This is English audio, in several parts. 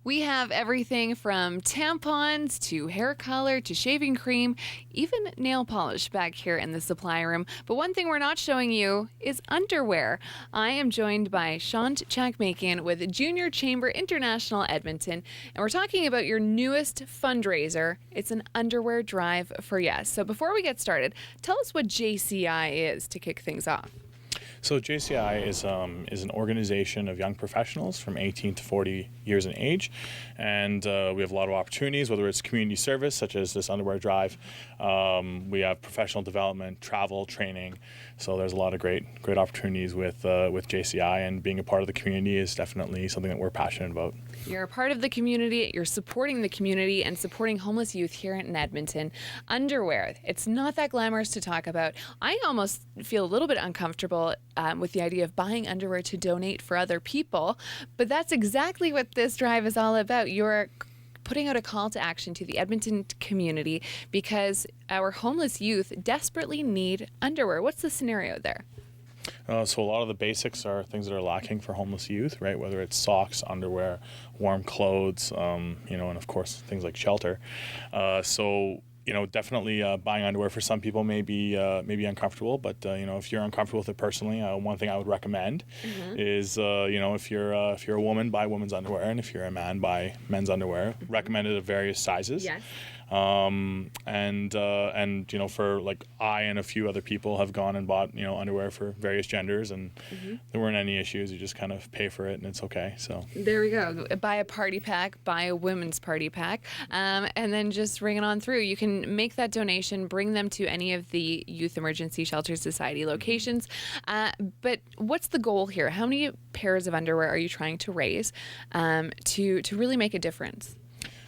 We have everything from tampons to hair color to shaving cream, even nail polish back here in the supply room. But one thing we're not showing you is underwear. I am joined by Shant Chakmakian with Junior Chamber International Edmonton, and we're talking about your newest fundraiser. It's an underwear drive for yes. So before we get started, tell us what JCI is to kick things off. So JCI is an organization of young professionals from 18 to 40 years in age, and we have a lot of opportunities, whether it's community service, such as this underwear drive. We have professional development, travel, training. So there's a lot of great opportunities with JCI, and being a part of the community is definitely something that we're passionate about. You're a part of the community, you're supporting the community and supporting homeless youth here in Edmonton. Underwear, it's not that glamorous to talk about. I almost feel a little bit uncomfortable with the idea of buying underwear to donate for other people, but that's exactly what this drive is all about. You're putting out a call to action to the Edmonton community because our homeless youth desperately need underwear. What's the scenario there? So a lot of the basics are things that are lacking for homeless youth, right? Whether it's socks, underwear, warm clothes, and of course things like shelter. Definitely buying underwear for some people may be uncomfortable, but if you're uncomfortable with it personally, one thing I would recommend is if you're a woman, buy women's underwear, and if you're a man, buy men's underwear. Recommended of various sizes. Yes. For like I and a few other people have gone and bought underwear for various genders, and there weren't any issues. You just kind of pay for it and it's okay. So there we go. Buy a party pack, buy a women's party pack, and then just bring it on through. You can make that donation, bring them to any of the Youth Emergency Shelter Society locations. But what's the goal here? How many pairs of underwear are you trying to raise to really make a difference?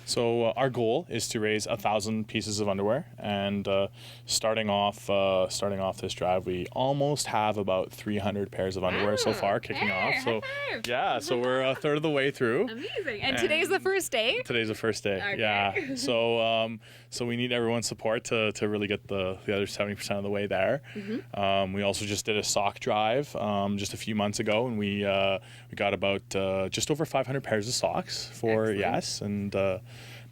So our goal is to raise 1,000 pieces of underwear, and starting off this drive, we almost have about 300 pairs of underwear so far, kicking off. So yeah, so we're a third of the way through. Amazing! And today's the first day. Today's the first day. Okay. Yeah. So we need everyone's support to really get the other 70% of the way there. We also just did a sock drive just a few months ago, and we got about just over 500 pairs of socks for Excellent. yes, and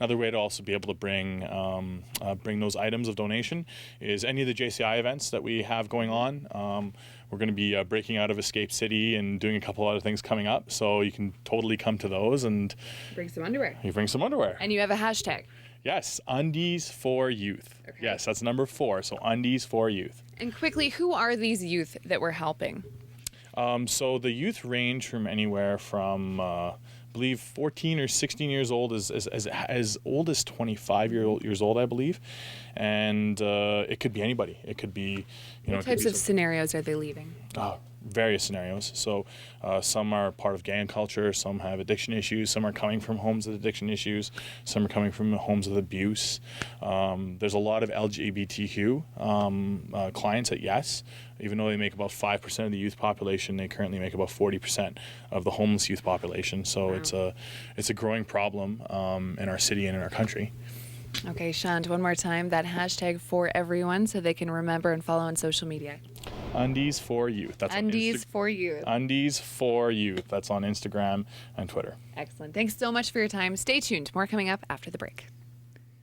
another way to also be able to bring those items of donation is any of the JCI events that we have going on. We're going to be breaking out of Escape City and doing a couple other things coming up, so you can totally come to those and Bring some underwear. you bring some underwear. And you have a hashtag. Yes, Undies for Youth. Okay. Yes, that's number 4. So Undies for Youth. And quickly, who are these youth that we're helping? So the youth range from anywhere from, I believe, 14 or 16 years old as old as 25 years old, I believe. And it could be anybody. It could be, What types of scenarios are they leaving? Various scenarios. So some are part of gang culture, some have addiction issues, some are coming from homes with addiction issues, some are coming from homes with abuse. There's a lot of LGBTQ clients at Yes. Even though they make about 5% of the youth population, they currently make about 40% of the homeless youth population. So Wow. it's a growing problem in our city and in our country. Okay, Shant, one more time, that hashtag for everyone so they can remember and follow on social media. Undies for Youth. That's Undies for Youth. Undies for Youth. That's on Instagram and Twitter. Excellent. Thanks so much for your time. Stay tuned. More coming up after the break.